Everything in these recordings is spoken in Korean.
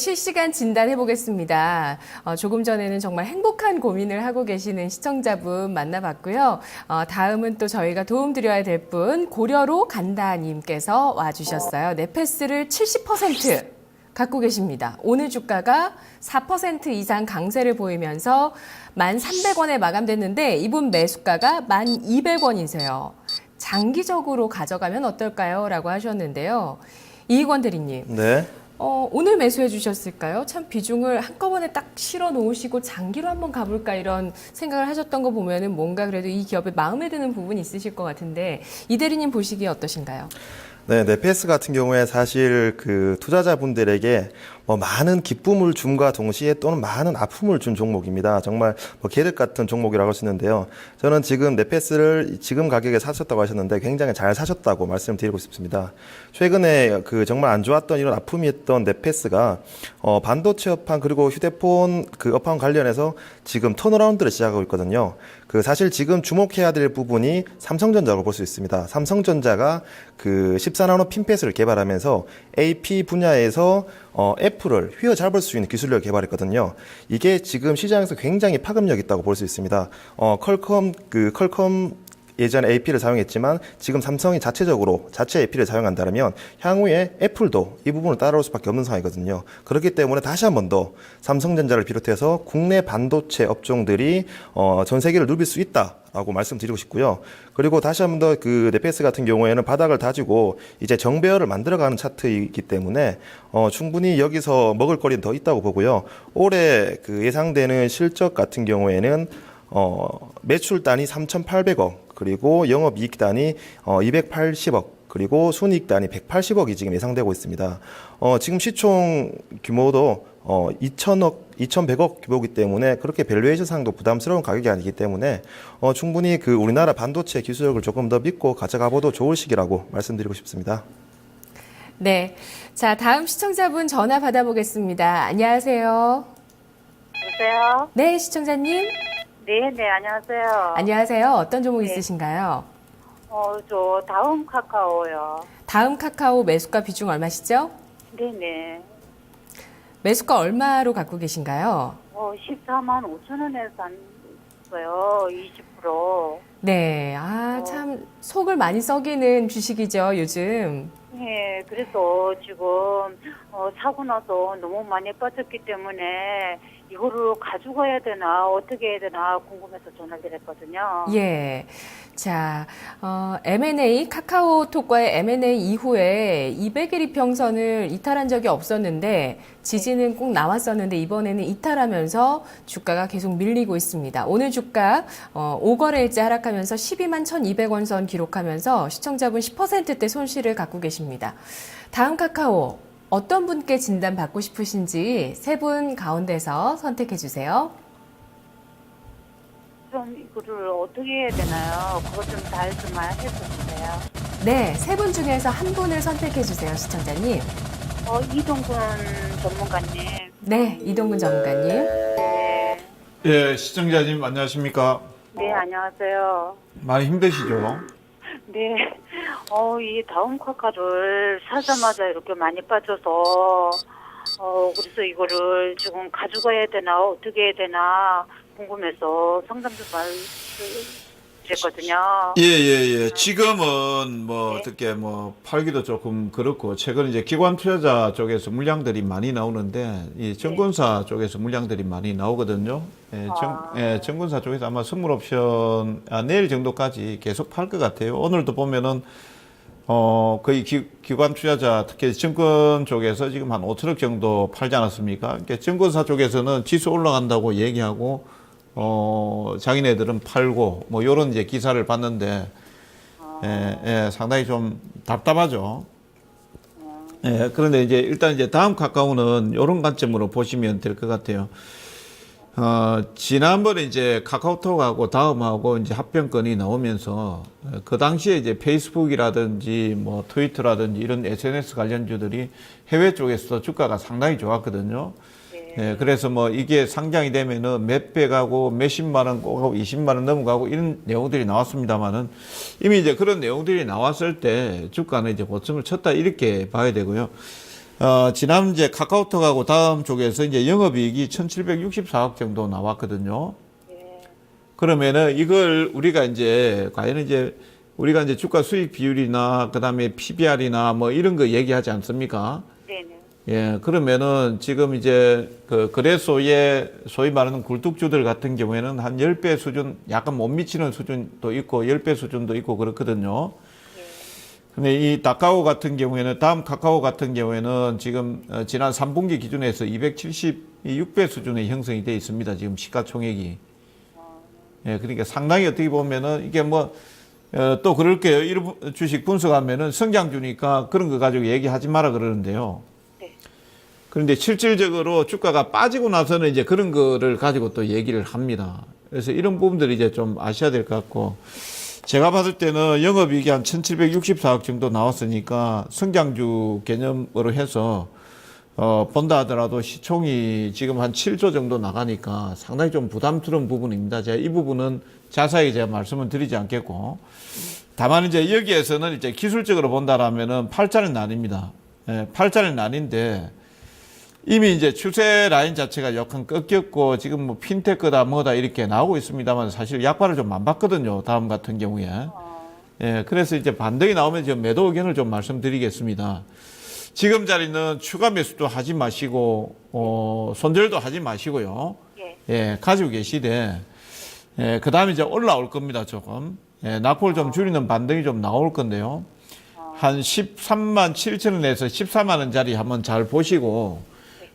실시간 진단해 보겠습니다. 조금 전에는 정말 행복한 고민을 하고 계시는 시청자분 만나봤고요. 다음은 또 저희가 도움드려야 될 분 고려로 간다님께서 와주셨어요. 넷패스를 70% 갖고 계십니다. 오늘 주가가 4% 이상 강세를 보이면서 1,300원에 마감됐는데 이분 매수가가 1,200원이세요. 장기적으로 가져가면 어떨까요? 라고 하셨는데요. 이익원 대리님. 네. 오늘 매수해 주셨을까요? 참 비중을 한꺼번에 딱 실어 놓으시고 장기로 한번 가볼까 이런 생각을 하셨던 거 보면은 뭔가 그래도 이 기업에 마음에 드는 부분이 있으실 것 같은데 이 대리님 보시기에 어떠신가요? 네, 넷패스 같은 경우에 사실 그 투자자분들에게 많은 기쁨을 줌과 동시에 또는 많은 아픔을 준 종목입니다. 정말 계륵 같은 종목이라고 할 수 있는데요. 저는 지금 넷패스를 지금 가격에 사셨다고 하셨는데 굉장히 잘 사셨다고 말씀드리고 싶습니다. 최근에 그 정말 안 좋았던 이런 아픔이 있던 넷패스가 반도체 업황 그리고 휴대폰 그 업황 관련해서 지금 턴어라운드를 시작하고 있거든요. 그 사실 지금 주목해야 될 부분이 삼성전자로 볼 수 있습니다. 삼성전자가 그 14나노 핀펫을 개발하면서 AP 분야에서 애플을 휘어잡을 수 있는 기술력을 개발했거든요. 이게 지금 시장에서 굉장히 파급력 있다고 볼 수 있습니다. 퀄컴 예전에 AP를 사용했지만 지금 삼성이 자체 AP를 사용한다면 향후에 애플도 이 부분을 따라올 수밖에 없는 상황이거든요. 그렇기 때문에 다시 한 번 더 삼성전자를 비롯해서 국내 반도체 업종들이 전 세계를 누빌 수 있다라고 말씀드리고 싶고요. 그리고 다시 한 번 더 그 넷패스 같은 경우에는 바닥을 다지고 이제 정배열을 만들어가는 차트이기 때문에 충분히 여기서 먹을거리는 더 있다고 보고요. 올해 그 예상되는 실적 같은 경우에는 매출 단위 3,800억 그리고 영업이익 단위 280억 그리고 순이익 단위 180억이 지금 예상되고 있습니다. 지금 시총 규모도 2,100억 규모이기 때문에 그렇게 밸류에이션상도 부담스러운 가격이 아니기 때문에 충분히 그 우리나라 반도체 기술력을 조금 더 믿고 가져가봐도 좋을 시기라고 말씀드리고 싶습니다. 네, 자 다음 시청자분 전화 받아보겠습니다. 안녕하세요. 여보세요? 네, 시청자님. 네, 안녕하세요. 안녕하세요. 어떤 종목 네. 있으신가요? 저 다음 카카오요. 다음 카카오 매수가 비중 얼마시죠? 네네. 매수가 얼마로 갖고 계신가요? 14만 5천 원에 샀어요. 20%. 네, 참 속을 많이 썩이는 주식이죠, 요즘. 네, 그래서 지금 사고 나서 너무 많이 빠졌기 때문에 이거를 가져가야 되나 어떻게 해야 되나 궁금해서 전화를 드렸거든요. 예. 자, M&A, 카카오톡과의 M&A 이후에 200일 이평선을 이탈한 적이 없었는데 지지는 꼭 나왔었는데 이번에는 이탈하면서 주가가 계속 밀리고 있습니다. 오늘 주가 5거래일째 하락하면서 12만 1,200원 선 기록하면서 시청자분 10%대 손실을 갖고 계십니다. 다음 카카오 어떤 분께 진단 받고 싶으신지 세 분 가운데서 선택해 주세요. 좀 이거를 어떻게 해야 되나요? 그거 좀 잘 좀 해주세요. 네, 세 분 중에서 한 분을 선택해 주세요, 시청자님. 이동근 전문가님. 네, 이동근 전문가님. 네. 예, 시청자님 안녕하십니까? 네, 안녕하세요. 많이 힘드시죠? 네. 이 다음 카카를 사자마자 이렇게 많이 빠져서, 그래서 이거를 지금 가져가야 되나, 어떻게 해야 되나 궁금해서 상담 좀 드렸거든요. 예. 지금은 네. 어떻게 팔기도 조금 그렇고, 최근 이제 기관 투자자 쪽에서 물량들이 많이 나오는데, 이 증권사 쪽에서 물량들이 많이 나오거든요. 증권사 쪽에서 아마 선물 옵션, 내일 정도까지 계속 팔 것 같아요. 오늘도 보면은, 거의 기관 투자자, 특히 증권 쪽에서 지금 한 5천억 정도 팔지 않았습니까? 그러니까 증권사 쪽에서는 지수 올라간다고 얘기하고, 자기네들은 팔고, 요런 이제 기사를 봤는데, 상당히 좀 답답하죠. 그런데 일단 다음 카카오는 요런 관점으로 보시면 될 것 같아요. 지난번에 이제 카카오톡하고 다음하고 이제 합병건이 나오면서 그 당시에 이제 페이스북이라든지 트위터라든지 이런 SNS 관련주들이 해외 쪽에서 주가가 상당히 좋았거든요. 그래서 이게 상장이 되면은 몇 배 가고 몇십만 원 꼭 하고 20만 원 넘어가고 이런 내용들이 나왔습니다만은 이미 이제 그런 내용들이 나왔을 때 주가는 이제 고점을 쳤다 이렇게 봐야 되고요. 지난 이제 카카오톡하고 다음 쪽에서 이제 영업이익이 1,764억 정도 나왔거든요. 그러면은 이걸 우리가 이제 과연 이제 우리가 이제 주가 수익 비율이나 그다음에 PBR이나 뭐 이런 거 얘기하지 않습니까? 네네. 예, 그러면은 지금 이제 그 거래소의 소위 말하는 굴뚝주들 같은 경우에는 한 10배 수준, 약간 못 미치는 수준도 있고 10배 수준도 있고 그렇거든요. 근데 이 다카오 같은 경우에는, 다음 카카오 같은 경우에는 지금 지난 3분기 기준에서 276배 수준의 형성이 돼 있습니다. 지금 시가총액이. 예, 그러니까 상당히 어떻게 보면은 이게 뭐, 또 그럴게요. 이런 주식 분석하면은 성장주니까 그런 거 가지고 얘기하지 마라 그러는데요. 네. 그런데 실질적으로 주가가 빠지고 나서는 이제 그런 거를 가지고 또 얘기를 합니다. 그래서 이런 부분들이 이제 좀 아셔야 될 것 같고, 제가 봤을 때는 영업이익이 한 1,764억 정도 나왔으니까 성장주 개념으로 해서 본다 하더라도 시총이 지금 한 7조 정도 나가니까 상당히 좀 부담스러운 부분입니다. 제가 이 부분은 자세히 제가 말씀을 드리지 않겠고, 다만 이제 여기에서는 이제 기술적으로 본다라면은 팔자는 나뉩니다. 예, 팔자는 나뉜데 이미 이제 추세 라인 자체가 약간 꺾였고 지금 뭐 핀테크다 뭐다 이렇게 나오고 있습니다만 사실 약발을 좀 안 받거든요. 다음 같은 경우에. 예, 그래서 이제 반등이 나오면 지금 매도 의견을 좀 말씀드리겠습니다. 지금 자리는 추가 매수도 하지 마시고, 손절도 하지 마시고요. 예, 가지고 계시되, 예, 그 다음에 이제 올라올 겁니다, 조금. 예, 낙폭을 좀 줄이는 반등이 좀 나올 건데요. 한 13만 7천 원에서 14만 원짜리 한번 잘 보시고,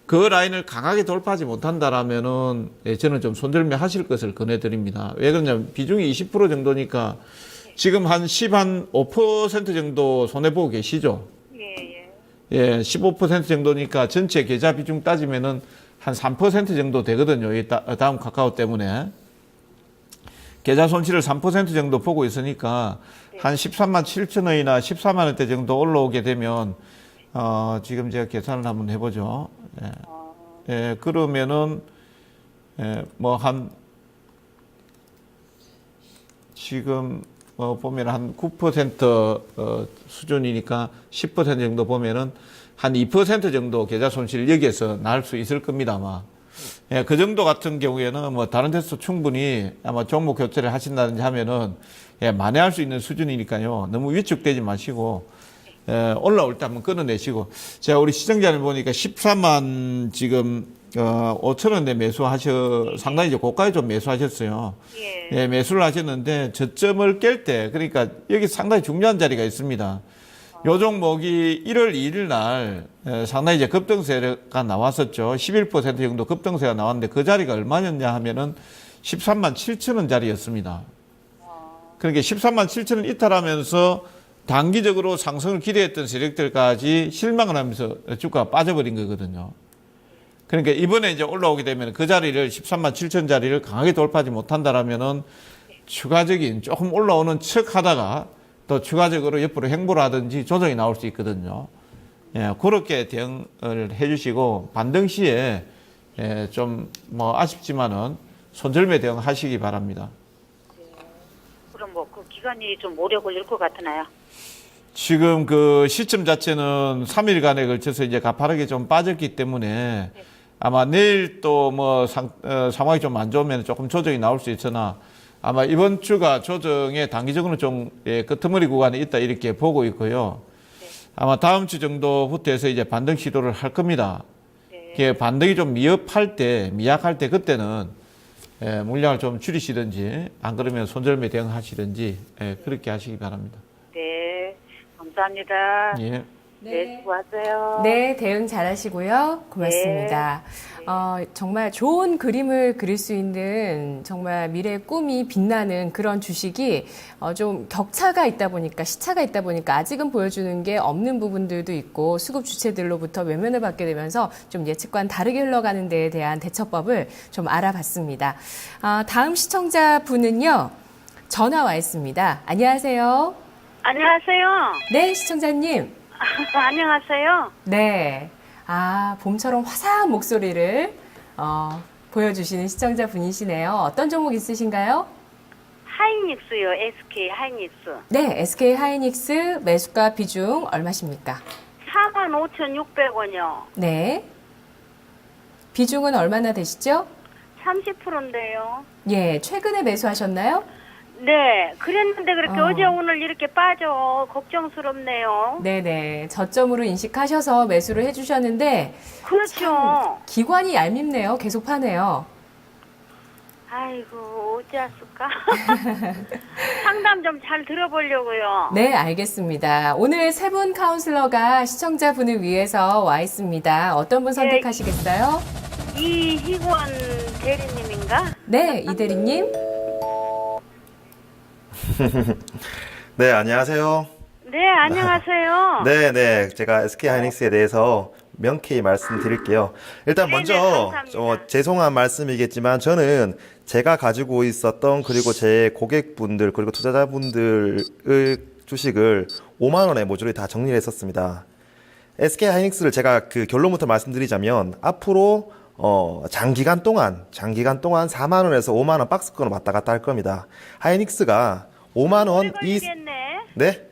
그 라인을 강하게 돌파하지 못한다라면은, 예, 저는 좀 손절매 하실 것을 권해드립니다. 왜 그러냐면 비중이 20% 정도니까 지금 한 15% 정도 손해보고 계시죠? 예, 15% 정도니까 전체 계좌 비중 따지면은 한 3% 정도 되거든요. 이 다음 카카오 때문에. 계좌 손실을 3% 정도 보고 있으니까 한 13만 7천 원이나 14만 원대 정도 올라오게 되면, 지금 제가 계산을 한번 해보죠. 예, 예, 그러면은, 예, 뭐 지금, 보면 한 9% 수준이니까 10% 정도 보면은 한 2% 정도 계좌 손실 여기에서 날 수 있을 겁니다, 아마. 예, 그 정도 같은 경우에는 뭐 다른 데서 충분히 아마 종목 교체를 하신다든지 하면은, 예, 만회할 수 있는 수준이니까요. 너무 위축되지 마시고, 예, 올라올 때 한번 끊어내시고. 제가 우리 시청자를 보니까 14만 지금 5천 원대 상당히 이제 고가에 좀 매수하셨어요. 예, 매수를 하셨는데 저점을 깰 때, 그러니까 여기 상당히 중요한 자리가 있습니다. 요 종목이 1월 2일 날 상당히 이제 급등세가 나왔었죠. 11% 정도 급등세가 나왔는데 그 자리가 얼마였냐 하면은 13만 7천 원 자리였습니다. 그러니까 13만 7천 원 이탈하면서 단기적으로 상승을 기대했던 세력들까지 실망을 하면서 주가가 빠져버린 거거든요. 그러니까 이번에 이제 올라오게 되면 그 자리를 13만 7천 자리를 강하게 돌파하지 못한다라면은 추가적인 조금 올라오는 척 하다가 또 추가적으로 옆으로 횡보를 하든지 조정이 나올 수 있거든요. 예, 그렇게 대응을 해주시고 반등 시에, 예, 좀 뭐 아쉽지만은 손절매 대응하시기 바랍니다. 그럼 뭐 그 기간이 좀 오래 걸릴 것 같으나요? 지금 그 시점 자체는 3일간에 걸쳐서 이제 가파르게 좀 빠졌기 때문에 아마 내일 또 뭐 상황이 좀 안 좋으면 조금 조정이 나올 수 있으나 아마 이번 주가 조정에 단기적으로 좀, 예, 끄트머리 구간에 있다 이렇게 보고 있고요. 아마 다음 주 정도부터 해서 이제 반등 시도를 할 겁니다. 예, 반등이 좀 미약할 때 그때는, 예, 물량을 좀 줄이시든지 안 그러면 손절매 대응하시든지, 예, 그렇게 하시기 바랍니다. 네, 감사합니다. 예. 네, 수고하세요. 네, 대응 잘하시고요. 고맙습니다. 정말 좋은 그림을 그릴 수 있는 정말 미래의 꿈이 빛나는 그런 주식이 좀 격차가 있다 보니까 시차가 있다 보니까 아직은 보여주는 게 없는 부분들도 있고 수급 주체들로부터 외면을 받게 되면서 좀 예측과는 다르게 흘러가는 데에 대한 대처법을 좀 알아봤습니다. 다음 시청자분은요. 전화 와 있습니다. 안녕하세요. 안녕하세요. 네, 시청자님. 안녕하세요. 네. 봄처럼 화사한 목소리를 보여주시는 시청자분이시네요. 어떤 종목 있으신가요? 하이닉스요. SK 하이닉스. 네, SK 하이닉스 매수가 비중 얼마십니까? 45,600원이요. 네. 비중은 얼마나 되시죠? 30%인데요. 예, 최근에 매수하셨나요? 네, 그랬는데 그렇게 어. 어제 오늘 이렇게 빠져 걱정스럽네요. 네네. 저점으로 인식하셔서 매수를 해주셨는데, 그렇죠. 기관이 얄밉네요. 계속 파네요. 아이고 어찌했을까? 상담 좀 잘 들어보려고요. 네, 알겠습니다. 오늘 세 분 카운슬러가 시청자분을 위해서 와 있습니다. 어떤 분 선택하시겠어요? 이희권 대리님인가? 네, 이 대리님. 네, 안녕하세요. 네, 안녕하세요. 네, 네. 제가 SK 하이닉스에 대해서 명쾌히 말씀드릴게요. 일단 네네, 먼저 감사합니다. 죄송한 말씀이겠지만 저는 제가 가지고 있었던 그리고 제 고객분들 그리고 투자자분들의 주식을 5만 원에 모조리 다 정리를 했었습니다. SK 하이닉스를 제가 그 결론부터 말씀드리자면 앞으로 장기간 동안 4만 원에서 5만 원 박스권을 왔다 갔다 할 겁니다. 하이닉스가 5만 원 오래 걸리겠네. 네?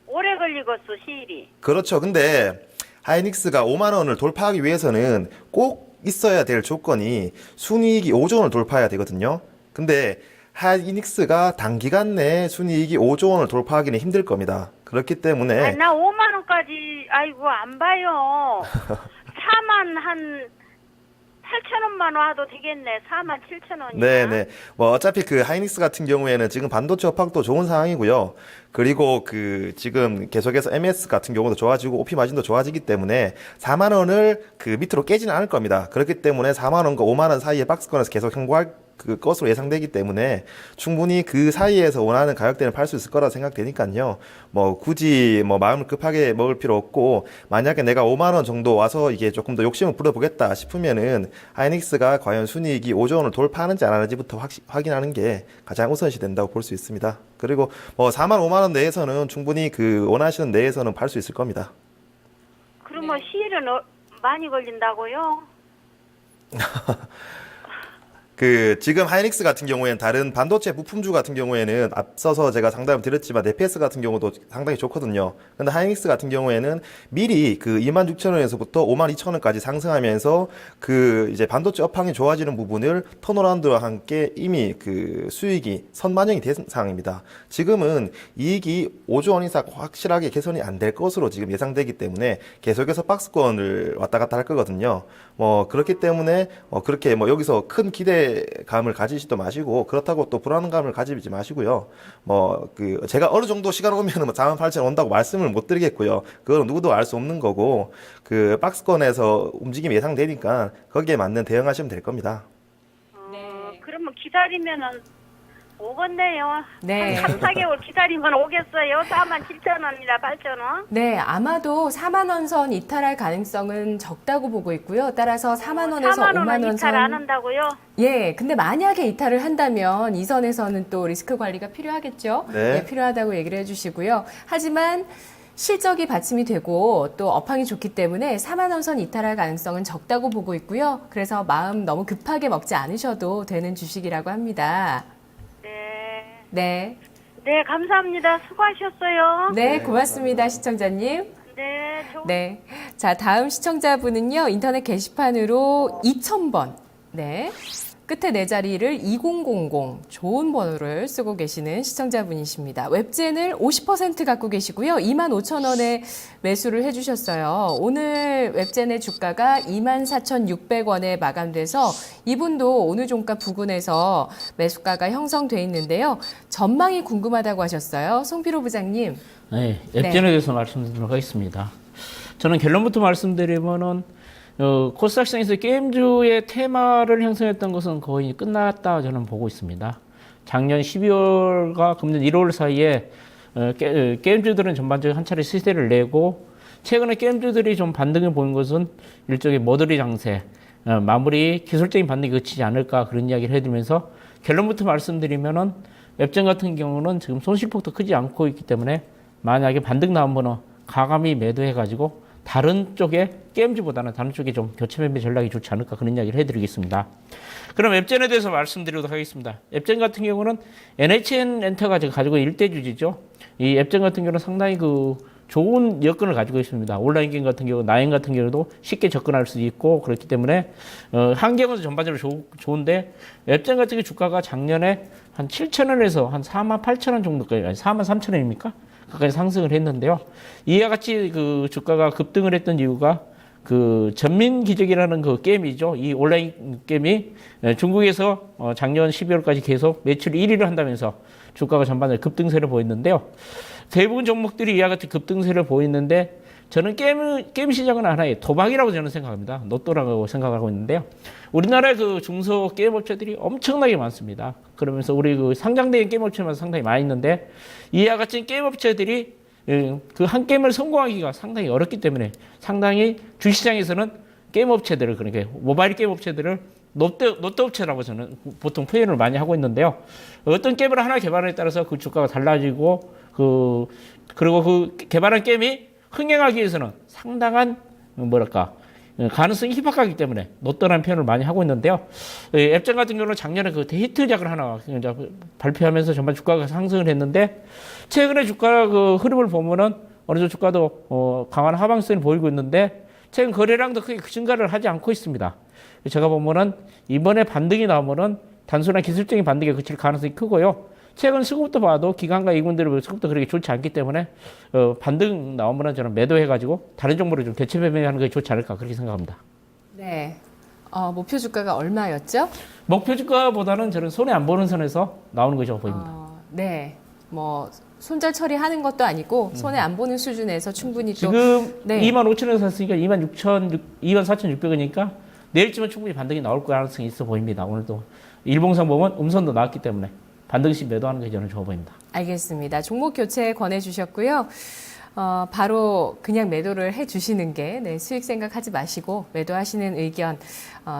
오래 걸리겠어, 시일이. 그렇죠. 근데 하이닉스가 5만 원을 돌파하기 위해서는 꼭 있어야 될 조건이 순이익이 5조 원을 돌파해야 되거든요. 근데 하이닉스가 단기간 내에 순이익이 5조 원을 돌파하기는 힘들 겁니다. 그렇기 때문에 아니, 나 5만 원까지 아이고 안 봐요. 4만 한 8천 원만 와도 되겠네. 4만 7천 원이야. 네네. 뭐 어차피 그 하이닉스 같은 경우에는 지금 반도체 업황도 좋은 상황이고요. 그리고 그 지금 계속해서 MS 같은 경우도 좋아지고 OP 마진도 좋아지기 때문에 4만 원을 그 밑으로 깨지는 않을 겁니다. 그렇기 때문에 4만 원과 5만 원 사이에 박스권에서 계속 행보할 그 것으로 예상되기 때문에 충분히 그 사이에서 원하는 가격대를 팔 수 있을 거라 생각되니까요. 뭐 굳이 뭐 마음을 급하게 먹을 필요 없고 만약에 내가 5만 원 정도 와서 이게 조금 더 욕심을 부려보겠다 싶으면은 하이닉스가 과연 순이익이 5조 원을 돌파하는지 안 하는지부터 확인하는 게 가장 우선시 된다고 볼 수 있습니다. 그리고 뭐 4만 5만 원 내에서는 충분히 그 원하시는 내에서는 팔 수 있을 겁니다. 그러면 시일은 많이 걸린다고요? 그 지금 하이닉스 같은 경우에는 다른 반도체 부품주 같은 경우에는 앞서서 제가 상담을 드렸지만 네페스 같은 경우도 상당히 좋거든요. 근데 하이닉스 같은 경우에는 미리 그 26,000원에서부터 52,000원까지 상승하면서 그 이제 반도체 업황이 좋아지는 부분을 턴어라운드와 함께 이미 그 수익이 선반영이 된 상황입니다. 지금은 이익이 5조 원 이상 확실하게 개선이 안 될 것으로 지금 예상되기 때문에 계속해서 박스권을 왔다 갔다 할 거거든요. 뭐 그렇기 때문에 그렇게 뭐 여기서 큰 기대감을 가지지도 마시고 그렇다고 또 불안감을 가지지 마시고요. 뭐 그 제가 어느 정도 시간 오면은 뭐 48,000원 온다고 말씀을 못 드리겠고요. 그건 누구도 알 수 없는 거고 그 박스권에서 움직임이 예상되니까 거기에 맞는 대응하시면 될 겁니다. 그러면 기다리면은 오겠네요. 네. 한 3, 4개월 기다리면 오겠어요. 4만 7천 원이나 8천 원. 네, 아마도 4만 원 선 이탈할 가능성은 적다고 보고 있고요. 따라서 4만 원에서 4만 5만 원은 원 이탈 안 선. 한다고요? 예, 근데 만약에 이탈을 한다면 이 선에서는 또 리스크 관리가 필요하겠죠. 네. 예, 필요하다고 얘기를 해주시고요. 하지만 실적이 받침이 되고 또 업황이 좋기 때문에 4만 원 선 이탈할 가능성은 적다고 보고 있고요. 그래서 마음 너무 급하게 먹지 않으셔도 되는 주식이라고 합니다. 네. 네. 네, 감사합니다. 수고하셨어요. 네, 고맙습니다, 시청자님. 네, 네. 자, 다음 시청자분은요, 인터넷 게시판으로 2000번. 네. 끝에 네 자리를 2000 좋은 번호를 쓰고 계시는 시청자분이십니다. 웹젠을 50% 갖고 계시고요. 25,000원에 매수를 해주셨어요. 오늘 웹젠의 주가가 24,600원에 마감돼서 이분도 오늘 종가 부근에서 매수가가 형성돼 있는데요. 전망이 궁금하다고 하셨어요. 송필호 부장님. 네, 앱젠에 대해서 말씀드리도록 하겠습니다. 저는 결론부터 말씀드리면은 코스닥시장에서 게임주의 테마를 형성했던 것은 거의 끝났다 저는 보고 있습니다. 작년 12월과 금년 1월 사이에 게임주들은 전반적으로 한 차례 시세를 내고 최근에 게임주들이 좀 반등을 보인 것은 일종의 머더리 장세, 마무리 기술적인 반등이 그치지 않을까 그런 이야기를 해드리면서 결론부터 말씀드리면은 웹젠 같은 경우는 지금 손실폭도 크지 않고 있기 때문에 만약에 반등 나오면 가감히 매도해가지고 다른 쪽에 게임즈보다는 다른 쪽에 좀 교체 매매 전략이 좋지 않을까 그런 이야기를 해드리겠습니다. 그럼 앱젠에 대해서 말씀드리도록 하겠습니다. 앱젠 같은 경우는 NHN 엔터가 지금 가지고 있는 일대주주죠. 이 앱젠 같은 경우는 상당히 그 좋은 여건을 가지고 있습니다. 온라인 게임 같은 경우, 나인 같은 경우도 쉽게 접근할 수 있고 그렇기 때문에 환경은 전반적으로 좋은데 앱전 같은 경우 주가가 작년에 한 7,000원에서 한 48,000원 정도까지, 아니 43,000원입니까? 가까이 상승을 했는데요. 이와 같이 그 주가가 급등을 했던 이유가 그 전민기적이라는 그 게임이죠. 이 온라인 게임이 중국에서 작년 12월까지 계속 매출 1위를 한다면서 주가가 전반적으로 급등세를 보였는데요. 대부분 종목들이 이와 같이 급등세를 보이는데 저는 게임 시장은 하나의 도박이라고 저는 생각합니다. 로또라고 생각하고 있는데요. 우리나라의 그 중소 게임 업체들이 엄청나게 많습니다. 그러면서 우리 그 상장된 게임 업체만 상당히 많이 있는데 이와 같이 게임 업체들이 그 한 게임을 성공하기가 상당히 어렵기 때문에 상당히 주시장에서는 게임 업체들을, 그러니까 모바일 게임 업체들을 로또 업체라고 저는 보통 표현을 많이 하고 있는데요. 어떤 게임을 하나 개발에 따라서 그 주가가 달라지고 그리고 그 개발한 게임이 흥행하기 위해서는 상당한 가능성이 희박하기 때문에 로또라는 표현을 많이 하고 있는데요. 앱전 같은 경우는 작년에 그 데이트작을 하나 발표하면서 정말 주가가 상승을 했는데 최근에 주가 그 흐름을 보면은 어느 정도 주가도 강한 하방세를 보이고 있는데 최근 거래량도 크게 증가를 하지 않고 있습니다. 제가 보면은 이번에 반등이 나오면은 단순한 기술적인 반등에 그칠 가능성이 크고요. 최근 수급도 봐도 기관과 이군들의 수급도 그렇게 좋지 않기 때문에 반등 나오면은 저는 매도해가지고 다른 종목으로 좀 대체 매매하는 게 좋지 않을까 그렇게 생각합니다. 네. 목표 주가가 얼마였죠? 목표 주가보다는 저는 손에 안 보는 선에서 나오는 것이라고 보입니다. 네. 뭐 손절 처리하는 것도 아니고 손에 안 보는 수준에서 충분히 또 지금 네. 25,000원 샀으니까 24,600원이니까 내일쯤은 충분히 반등이 나올 가능성이 있어 보입니다. 오늘도 일봉상 보면 음선도 나왔기 때문에 반등시 매도하는 게 저는 좋아 보입니다. 알겠습니다. 종목 교체 권해주셨고요. 바로 그냥 매도를 해주시는 게 네, 수익 생각하지 마시고 매도하시는 의견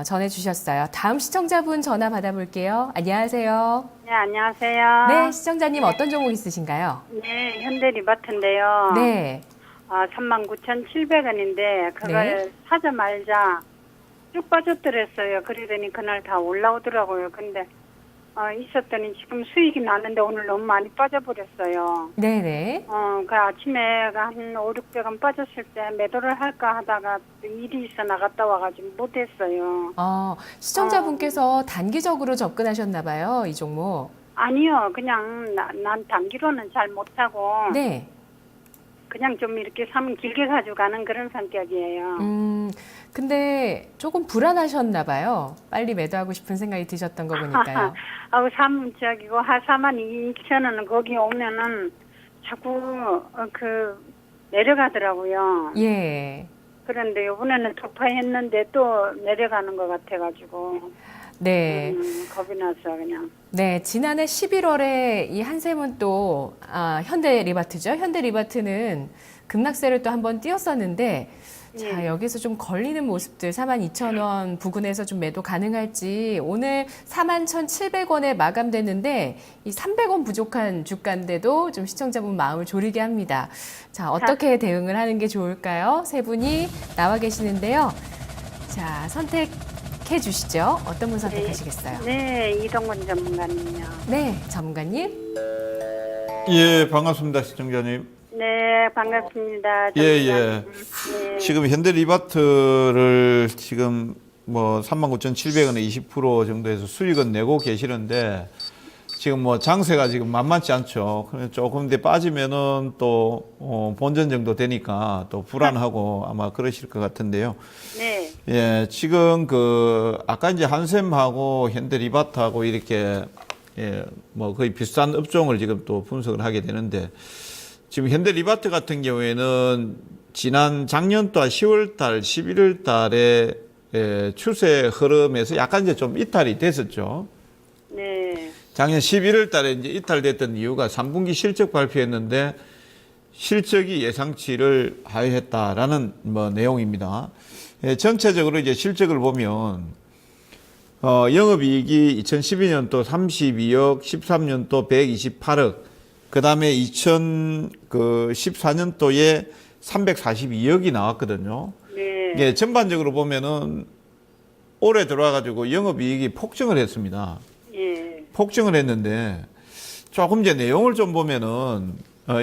전해주셨어요. 다음 시청자분 전화 받아볼게요. 안녕하세요. 네, 안녕하세요. 네, 시청자님 어떤 종목 있으신가요? 네, 현대리바트인데요. 네. 39,700원인데 그걸 네. 사자마자 쭉 빠졌더랬어요. 그러더니 그날 다 올라오더라고요. 근데 있었더니 지금 수익이 나는데 오늘 너무 많이 빠져버렸어요. 네네. 그 아침에 한 5, 600원 빠졌을 때 매도를 할까 하다가 일이 있어 나갔다 와가지고 못했어요. 시청자분께서 단기적으로 접근하셨나 봐요, 이 종목. 아니요, 그냥 난 단기로는 잘 못하고 네. 그냥 좀 이렇게 길게 가져가는 그런 성격이에요. 근데 조금 불안하셨나 봐요. 빨리 매도하고 싶은 생각이 드셨던 거 보니까요. 아우, 42,000원은 거기 오면은 자꾸 내려가더라고요. 예. 그런데 이번에는突破했는데 또 내려가는 것 같아가지고 네. 겁이 나서 그냥. 네, 지난해 11월에 이 한샘은 또 현대리바트죠. 현대리바트는 급락세를 또 한번 띄었었는데 자, 여기서 좀 걸리는 모습들 42,000원 부근에서 좀 매도 가능할지 오늘 41,700원에 마감됐는데 이 300원 부족한 주가인데도 좀 시청자분 마음을 졸이게 합니다. 자, 어떻게 대응을 하는 게 좋을까요? 세 분이 나와 계시는데요. 자, 선택해 주시죠. 어떤 분 선택하시겠어요? 네, 이동건 전문가님요. 네, 전문가님. 예, 반갑습니다, 시청자님. 네, 반갑습니다. 예. 네. 지금 현대리바트를 지금 뭐 39,700원에 20% 정도에서 수익은 내고 계시는데 지금 뭐 장세가 지금 만만치 않죠. 그래서 조금 더 빠지면은 또 본전 정도 되니까 또 불안하고 아마 그러실 것 같은데요. 네. 예, 지금 아까 이제 한샘하고 현대리바트하고 이렇게 뭐 거의 비슷한 업종을 지금 또 분석을 하게 되는데 지금 현대리바트 같은 경우에는 작년도 10월달, 11월달에 추세 흐름에서 약간 이제 좀 이탈이 됐었죠. 네. 작년 11월달에 이제 이탈됐던 이유가 3분기 실적 발표했는데 실적이 예상치를 하회했다라는 내용입니다. 전체적으로 이제 실적을 보면 영업이익이 2012년도 32억, 13년도 128억. 그 다음에 2014년도에 342억이 나왔거든요. 네. 예, 전반적으로 보면은 올해 들어와가지고 영업이익이 폭증을 했습니다. 예. 폭증을 했는데 조금 이제 내용을 좀 보면은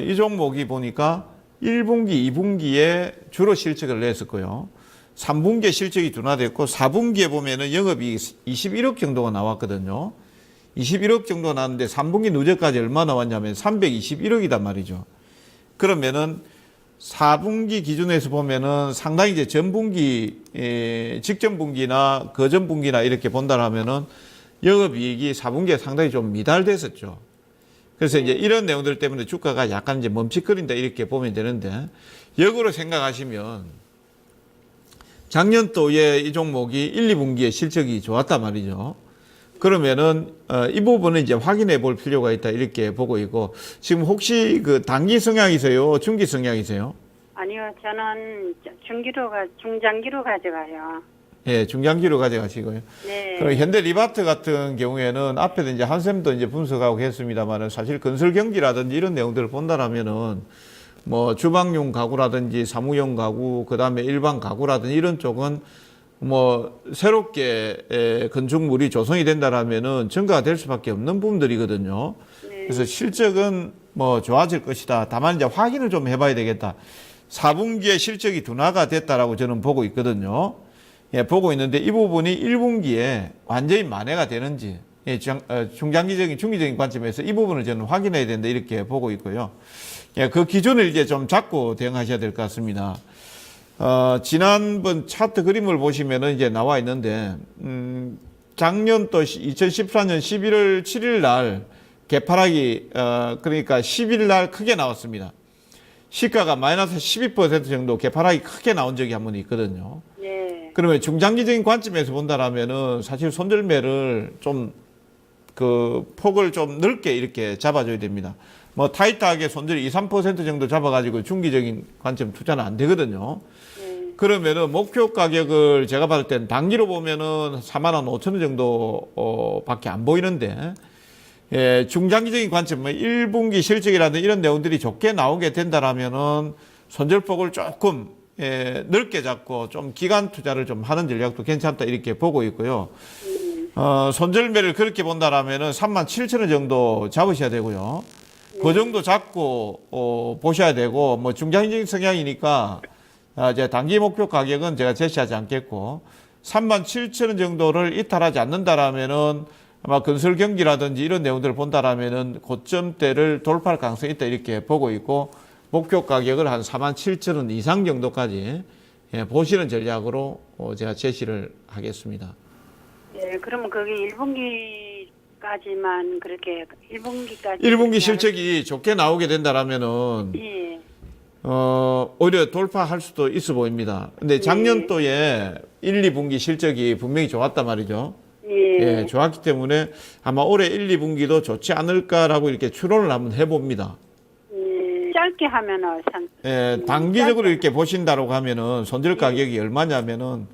이 종목이 보니까 1분기, 2분기에 주로 실적을 냈었고요. 3분기에 실적이 둔화됐고 4분기에 보면은 영업이익이 21억 정도가 나왔거든요. 21억 정도 나왔는데 3분기 누적까지 얼마 나왔냐면 321억이단 말이죠. 그러면은 4분기 기준에서 보면은 상당히 이제 전분기, 직전 분기나 거전 분기나 이렇게 본다 하면은 영업이익이 4분기에 상당히 좀 미달됐었죠. 그래서 이제 이런 내용들 때문에 주가가 약간 이제 멈칫거린다 이렇게 보면 되는데, 역으로 생각하시면 작년도에 이 종목이 1, 2분기에 실적이 좋았단 말이죠. 그러면은 이 부분은 이제 확인해 볼 필요가 있다 이렇게 보고 있고, 지금 혹시 그 단기 성향이세요? 중기 성향이세요? 아니요, 저는 중장기로 가져가요. 예, 중장기로 가져가시고요. 네. 그럼 현대 리바트 같은 경우에는 앞에도 이제 한샘도 이제 분석하고 했습니다만은 사실 건설 경기라든지 이런 내용들을 본다라면은 뭐 주방용 가구라든지 사무용 가구, 그 다음에 일반 가구라든지 이런 쪽은 뭐 새롭게 건축물이 조성이 된다라면은 증가가 될 수밖에 없는 부분들이거든요. 네. 그래서 실적은 뭐 좋아질 것이다. 다만 이제 확인을 좀 해봐야 되겠다. 4분기에 실적이 둔화가 됐다라고 저는 보고 있거든요. 예, 보고 있는데 이 부분이 1분기에 완전히 만회가 되는지, 예, 중장기적인, 중기적인 관점에서 이 부분을 저는 확인해야 된다 이렇게 보고 있고요. 예, 그 기준을 이제 좀 잡고 대응하셔야 될 것 같습니다. 지난번 차트 그림을 보시면은 이제 나와 있는데, 작년 또 2014년 11월 7일 날 개파락이, 그러니까 10일 날 크게 나왔습니다. 시가가 마이너스 12% 정도 개파락이 크게 나온 적이 한 번 있거든요. 네. 그러면 중장기적인 관점에서 본다라면은 사실 손절매를 좀 그 폭을 좀 넓게 이렇게 잡아줘야 됩니다. 뭐 타이트하게 손절 2, 3% 정도 잡아가지고 중기적인 관점 투자는 안 되거든요. 그러면은 목표 가격을 제가 봤을 땐 단기로 보면은 45,000원 정도 밖에 안 보이는데, 예, 중장기적인 관점, 1분기 실적이라든 이런 내용들이 좋게 나오게 된다라면은 손절폭을 조금 넓게 잡고 좀 기간 투자를 좀 하는 전략도 괜찮다 이렇게 보고 있고요. 손절매를 그렇게 본다라면은 37,000원 정도 잡으셔야 되고요. 그 정도 잡고 보셔야 되고, 뭐 중장기적인 성향이니까 이제 단기 목표 가격은 제가 제시하지 않겠고, 37,000원 정도를 이탈하지 않는다라면은 아마 건설 경기라든지 이런 내용들을 본다라면은 고점대를 돌파할 가능성이 있다 이렇게 보고 있고, 목표 가격을 한 47,000원 이상 정도까지 보시는 전략으로 제가 제시를 하겠습니다. 네, 그러면 그게 1분기까지만 그렇게 1분기까지 1분기 실적이 좋게 나오게 된다라면은 예. 오히려 돌파할 수도 있어 보입니다. 근데 작년도에 1, 2분기 실적이 분명히 좋았단 말이죠. 예. 예, 좋았기 때문에 아마 올해 1, 2분기도 좋지 않을까라고 이렇게 추론을 한번 해봅니다. 짧게 하면은 예, 단기적으로 이렇게 보신다고 하면은 손절 가격이 얼마냐면은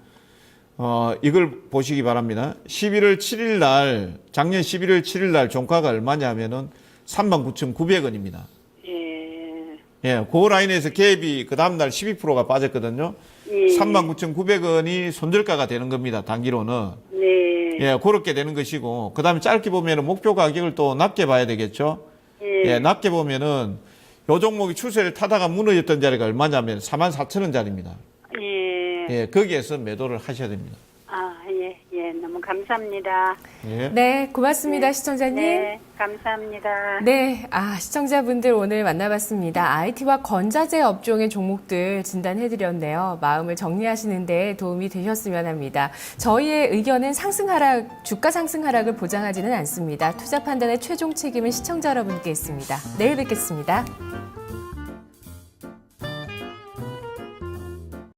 이걸 보시기 바랍니다. 11월 7일 날, 작년 11월 7일 날 종가가 얼마냐면은 39,900원입니다. 예, 그 라인에서 갭이 그 다음날 12%가 빠졌거든요. 39,900원이 손절가가 되는 겁니다. 단기로는. 네. 예, 그렇게 되는 것이고, 그 다음에 짧게 보면은 목표 가격을 또 낮게 봐야 되겠죠. 예, 낮게 보면은 요 종목이 추세를 타다가 무너졌던 자리가 얼마냐면 44,000원짜리입니다. 예, 거기에서 매도를 하셔야 됩니다. 아, 예, 예, 너무 감사합니다. 예. 네, 고맙습니다, 시청자님. 네, 감사합니다. 네, 시청자분들 오늘 만나봤습니다. IT와 건자재 업종의 종목들 진단해드렸네요. 마음을 정리하시는데 도움이 되셨으면 합니다. 저희의 의견은 주가 상승 하락을 보장하지는 않습니다. 투자 판단의 최종 책임은 시청자 여러분께 있습니다. 내일 뵙겠습니다.